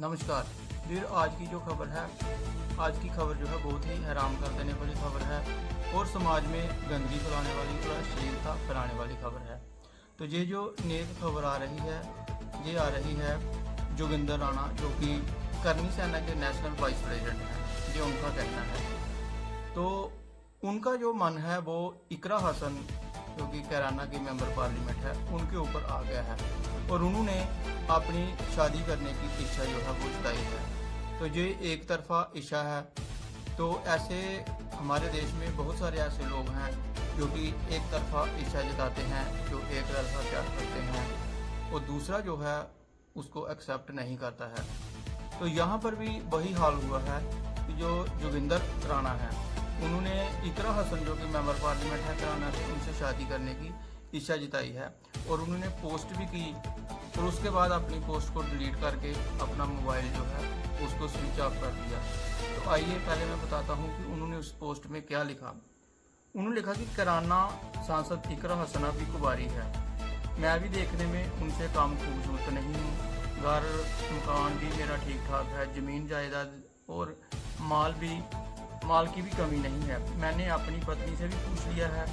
नमस्कार वीर। आज की जो खबर है, आज की खबर जो है बहुत ही हैरान कर देने वाली खबर है और समाज में गंदगी फैलाने वाली और अश्लीलता फैलाने वाली खबर है। तो ये जो नेक खबर आ रही है, ये आ रही है जोगिंदर राणा, जो कि करनी सेना के नेशनल वाइस प्रेसिडेंट हैं। ये उनका कहना है। तो उनका जो मन है वो इकरा हसन, जो कि कैराना की मेंबर पार्लियामेंट है, उनके ऊपर आ गया है और उन्होंने अपनी शादी करने की इच्छा जो है वो जताई है। तो ये एक तरफा इच्छा है। तो ऐसे हमारे देश में बहुत सारे ऐसे लोग हैं जो कि एक तरफा इच्छा जताते हैं, जो एक तरफा प्यार करते हैं और दूसरा जो है उसको एक्सेप्ट नहीं करता है। तो यहाँ पर भी वही हाल हुआ है कि जो जोगिंदर राणा है, उन्होंने इकरा हसन, जो कि मेंबर पार्लियामेंट है कैराना से, उनसे शादी करने की इच्छा जताई है और उन्होंने पोस्ट भी की और उसके बाद अपनी पोस्ट को डिलीट करके अपना मोबाइल जो है उसको स्विच ऑफ कर दिया। तो आइए पहले मैं बताता हूँ कि उन्होंने उस पोस्ट में क्या लिखा। उन्होंने लिखा कि कैराना सांसद इकरा हसन भी कुबारी है। मैं भी देखने में उनसे कम खूबसूरत नहीं हूँ। घर मकान भी मेरा ठीक ठाक है, ज़मीन जायदाद और माल की भी कमी नहीं है। मैंने अपनी पत्नी से भी पूछ लिया है,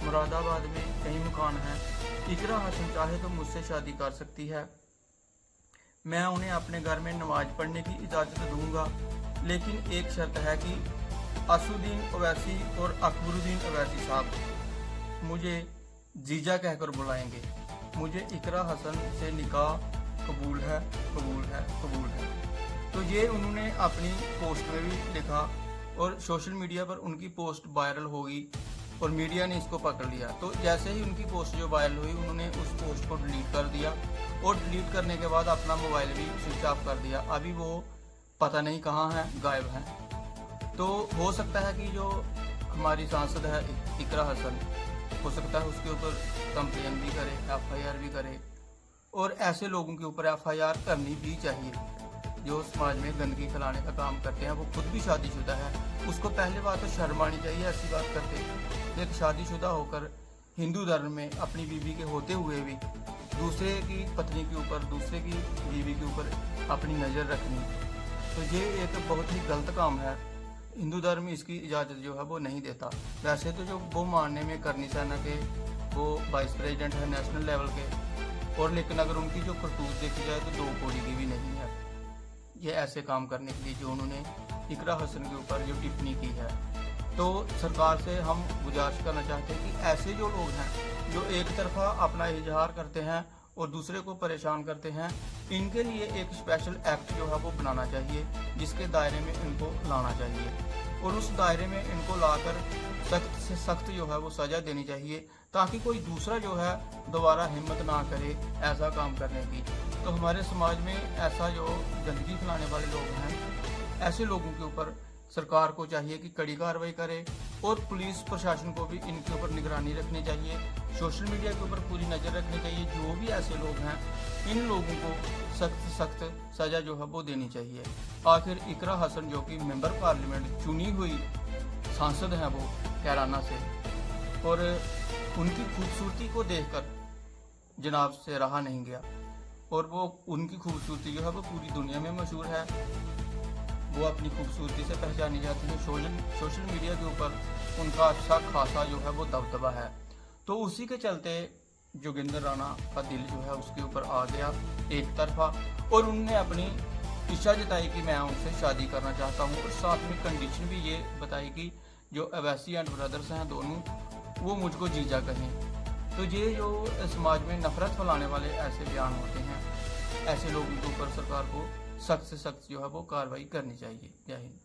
मुरादाबाद में कई मकान हैं। इकरा हसन चाहे तो मुझसे शादी कर सकती है। मैं उन्हें अपने घर में नमाज पढ़ने की इजाज़त दूंगा, लेकिन एक शर्त है कि असुद्दीन ओवैसी और अकबरुद्दीन ओवैसी साहब मुझे जीजा कहकर बुलाएंगे। मुझे इकरा हसन से निकाह कबूल है, कबूल है, कबूल है। तो ये उन्होंने अपनी पोस्ट में भी लिखा और सोशल मीडिया पर उनकी पोस्ट वायरल होगी और मीडिया ने इसको पकड़ लिया। तो जैसे ही उनकी पोस्ट जो वायरल हुई, उन्होंने उस पोस्ट को डिलीट कर दिया और डिलीट करने के बाद अपना मोबाइल भी स्विच ऑफ कर दिया। अभी वो पता नहीं कहाँ है, गायब हैं। तो हो सकता है कि जो हमारी सांसद है इकरा हसन, हो सकता है उसके ऊपर कंप्लेन भी करे, FIR भी करे और ऐसे लोगों के ऊपर FIR करनी भी चाहिए जो समाज में गंदगी फैलाने का काम करते हैं। वो खुद भी शादीशुदा है, उसको पहले बात तो शर्म आनी चाहिए ऐसी बात करते। एक शादीशुदा होकर हिंदू धर्म में अपनी बीवी के होते हुए भी दूसरे की पत्नी के ऊपर, दूसरे की बीवी के ऊपर अपनी नज़र रखनी, तो ये एक बहुत ही गलत काम है। हिंदू धर्म इसकी इजाज़त जो है वो नहीं देता। वैसे तो जो वो मानने में करनी सेना के वो वाइस प्रेसिडेंट है नेशनल लेवल के, और लेकिन अगर उनकी जो करतूत देखी जाए तो 2 कौड़ी की भी नहीं है ये ऐसे काम करने के लिए जो उन्होंने इकरा हसन के ऊपर जो टिप्पणी की है। तो सरकार से हम गुजारिश करना चाहते हैं कि ऐसे जो लोग हैं जो एक तरफा अपना इजहार करते हैं और दूसरे को परेशान करते हैं, इनके लिए एक स्पेशल एक्ट जो है वो बनाना चाहिए, जिसके दायरे में इनको लाना चाहिए और उस दायरे में इनको लाकर सख्त से सख्त जो है वो सज़ा देनी चाहिए, ताकि कोई दूसरा जो है दोबारा हिम्मत ना करे ऐसा काम करने की। तो हमारे समाज में ऐसा जो गंदगी फैलाने वाले लोग हैं, ऐसे लोगों के ऊपर सरकार को चाहिए कि कड़ी कार्रवाई करे और पुलिस प्रशासन को भी इनके ऊपर निगरानी रखनी चाहिए, सोशल मीडिया के ऊपर पूरी नज़र रखनी चाहिए। जो भी ऐसे लोग हैं, इन लोगों को सख्त सख्त सज़ा जो है वो देनी चाहिए। आखिर इकरा हसन, जो कि मेंबर पार्लियामेंट चुनी हुई सांसद हैं वो कैराना से, और उनकी खूबसूरती को देखकर जनाब से रहा नहीं गया और वो उनकी खूबसूरती जो है वो पूरी दुनिया में मशहूर है। वो अपनी खूबसूरती से पहचानी जाती है। सोशल मीडिया के ऊपर उनका अच्छा खासा जो है वो दबदबा है। तो उसी के चलते जोगिंदर राणा का दिल जो है उसके ऊपर आ गया एक तरफा और उनने अपनी इच्छा जताई कि मैं उनसे शादी करना चाहता हूँ और साथ में कंडीशन भी ये बताई कि जो ओवैसी एंड ब्रदर्स हैं दोनों, वो मुझको जीजा कहें। तो ये जो समाज में नफरत फैलाने वाले ऐसे बयान होते हैं, ऐसे लोगों के ऊपर सरकार को सख्त से सख्त जो है वो कार्रवाई करनी चाहिए। जय हिंद।